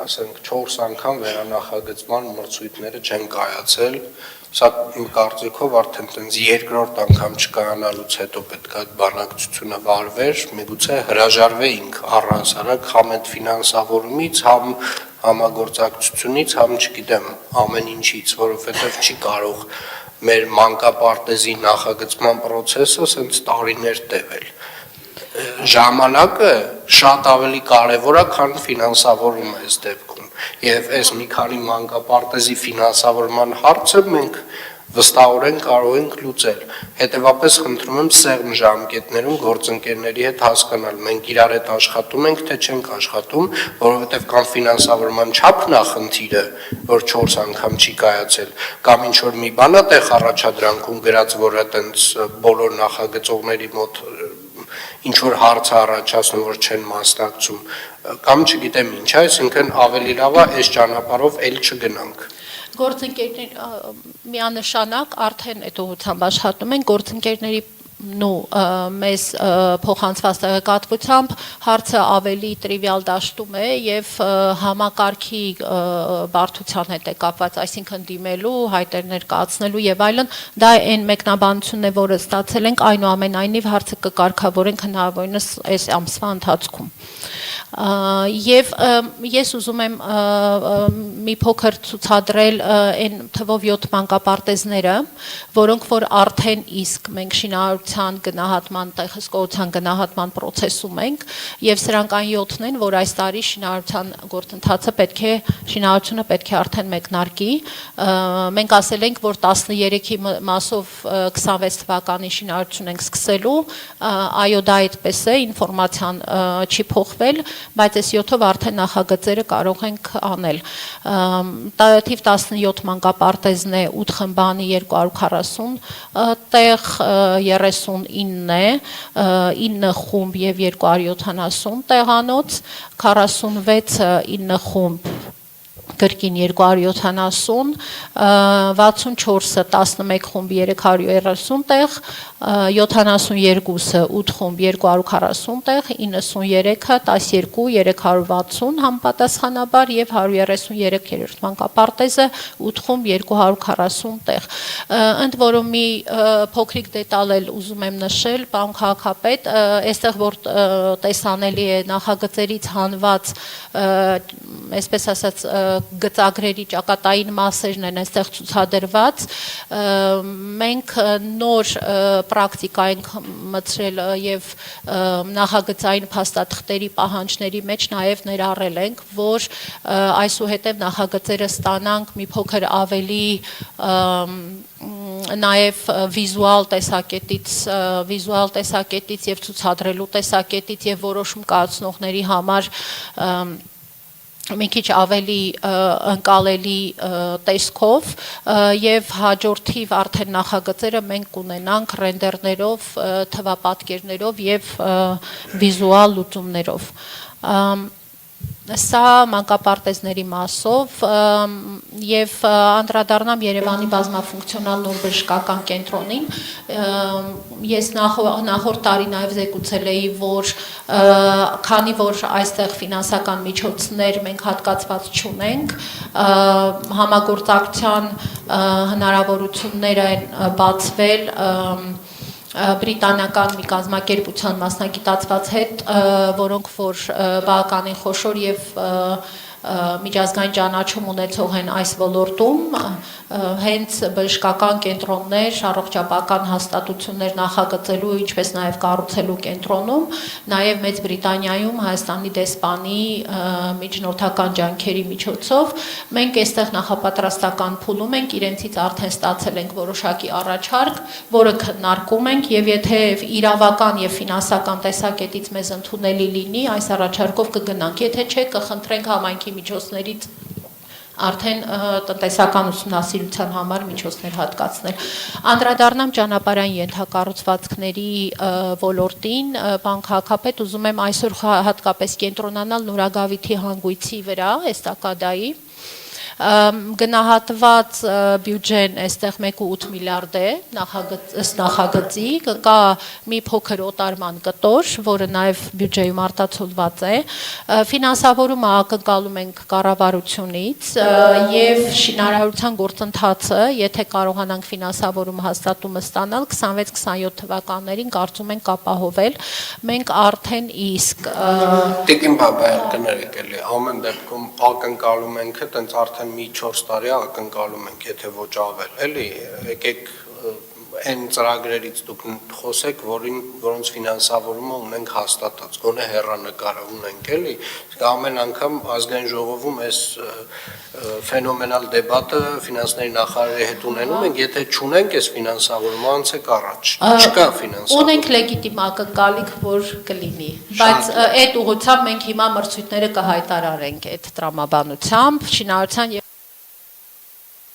ասենք 4 անգամ վերանախագծման մրցույթները չեն կայացել, սա կարծիքով արդեն տենց երկրորդ անգամ չկայանալուց հետո պետք է այդ բանակցությունը վարվեր, միգուցե հրաժարվեինք առհասարակ համ այդ ֆինանսավորումից, համ համագործակցությունից, համ չգիտեմ ամեն ինչից, որովհետև չի կարող մեր մանկապարտեզի նախագծման process-ը սենց տարիներ տևել։ Ժամանակը շատ ավելի կարևոր է, քան ֆինանսավորումը այս դեպքում։ Եվ այս մի քանի մանկապարտեզի ֆինանսավորման հարցը մենք վստահորեն կարող ենք լուծել։ Հետևաբար խնդրում եմ սեղմ ժամկետներում գործընկերների հետ հասկանալ, մենք իրար հետ աշխատում ենք, թե չենք աշխատում, որովհետև կամ ֆինանսավորման չափն է խնդիրը, որ 4 անգամ չի կայացել, կամ ինչ որ մի բան է տեղ առաջադրանքում գրած, որ այտենց բոլոր նախագծողների մոտ ինչ որ հարց առաջացնում, որ չեն մասնակցում, կամ չգիտեմ ինչ, այսինքն ավելի լավ է այս ճանապարհով էլ չգնանք։ Գործընկերներ միանշանակ արդեն այդ ուղղությամբ աշխատում են, գործընկերների մեզ փոխանցված տեղեկատվությամբ հարցը ավելի տրիվիալ դաշտում է եւ համակարգի բարդության հետ է կապված, այսինքն դիմելու, հայտեր ներկայացնելու եւ այլն, դա այն մեկնաբանությունն է, որը ստացել ենք, այնուամենայնիվ հարցը կկարգավորենք հնարավորինս այս ամսվա ընթացքում։ Եվ ես ուզում եմ մի փոքր ցուցադրել այն թվով 7 մանկապարտեզները, որոնք որ արդեն իսկ մենք շինարարության գնահատման, տեղհսկողության գնահատման process-ում ենք, եւ սրանք այն 7-ն են, որ այս տարի շինարարության գործընթացը շինարարությունը պետք է արդեն մեկնարկի։ Մենք ասել ենք, որ 13-ի մասով 26 թվականի շինարարություն ենք սկսելու, այո, դա այդպես է, ինֆորմացիան չի փոխվել, բայց այս 7-ով արդեն նախագծերը կարող ենք անել։ Թիվ 17 մանկապարտեզն է, 8 խմբանի 240 տեղ, 39 է, 9 խումբ եւ 270 տեղանոց, 46-ը 9 խումբ գրքին 270, 64-ը 11 խումբ 330 տեղ, 72-ը 8 խումբ 240 տեղ, 93-ը 12 360 համապատասխանաբար եւ 133 երրորդ մանկապարտեզը 8 խումբ 240 տեղ։ Ընդ որում մի փոքրիկ դետալ էլ ուզում եմ նշել, պարոն քաղաքապետ, այստեղ որ տեսանելի է նախագծերից հանված, այսպես ասած գծագրերի ճակատային մասերն են այստեղ ցուցադրված, մենք նոր պրակտիկա ենք մտցրել եւ նախագծային փաստաթղթերի պահանջների մեջ նաեւ ներառել ենք, որ այսուհետև նախագծերը ստանանք մի փոքր ավելի նաև վիզուալ տեսակետից եւ ցուցադրելու տեսակետից եւ որոշում կայացնողների համար մի քիչ ավելի ընկալելի տեսքով եւ հաջորդիվ արդեն նախագծերը մենք կունենանք ռենդերներով, թվապատկերներով եւ վիզուալ լուծումներով։ Սա մանկապարտեզների մասով եւ անդրադառնամ Երևանի բազմաֆունկցիոնալ նոր բժշկական կենտրոնին, ես նախորդ տարի նաեւ զեկուցել էի, որ քանի որ այստեղ ֆինանսական միջոցներ մենք հատկացված չունենք, համագործակցության հնարավորություններ են բացվել բրիտանական մի կազմակերպության մասնագիտացված հետ, որոնք որ բավականին խոշոր եւ միջազգային ճանաչում ունեցող են այս ոլորտում, հենց բժշկական կենտրոններ, առողջապահական հաստատություններ նախագծելու, ինչպես նաև կառուցելու կենտրոնում, նաև Մեծ Բրիտանիայում Հայաստանի դեսպանի միջնորդական ջանքերի միջոցով մենք այստեղ նախապատրաստական փուլում ենք, իրենցից արդեն ստացել ենք որոշակի առաջարկ, որը քննարկում ենք եւ եթե իրավական եւ ֆինանսական տեսակետից մեզ ընդունելի լինի, այս առաջարկով կգնանք, եթե չէ կխնդրենք համայնքի միջոցներից արդեն տնտեսական ուսումնասիրության համար միջոցներ հատկացնել։ Անդրադառնամ ճանապարհային ենթակառուցվածքների ոլորտին, պարոն քաղաքապետ, ուզում եմ այսօր հատկապես կենտրոնանալ Նորագավիթի հանգույցի վրա, էստակադայի, Գնահատված բյուջեն այստեղ 1.8 միլիարդ է նախագծի, կա մի փոքր օտարման կտոր, որը նաև բյուջեում արտացոլված է, ֆինանսավորումը ակնկալում ենք կառավարությունից եւ շինարարության գործընթացը, եթե կարողանանք ֆինանսավորում հաստատումը ստանալ 26-27 թվականներին կարծում ենք ապահովել, մենք արդեն իսկ Տիկին Բաբայան կներեք էլի, ամեն դեպքում ակնկալում ենք, այտենց արդեն մի 4 տարի ակնկալում ենք, եթե ոչ ավել, էլի, եկեք այն ծրագրերից դուք խոսեք, որոնց ֆինանսավորումը ունենք հաստատած, գոնե հեռանկարը ունենք, էլի, ամեն անգամ ազգային ժողովում այս ֆենոմենալ դեբատը ֆինանսների նախարարի հետ ունենում ենք, եթե չունենք այս ֆինանսավորումը, անցեք առաջ, չկա ֆինանսավորում։ Ունենք լեգիտիմ ակնկալիք, որ կլինի, բայց այդ ուղղությամբ մենք հիմա մրցույթները կհայտարարենք այդ տրամաբանությամբ, շինարարության եւ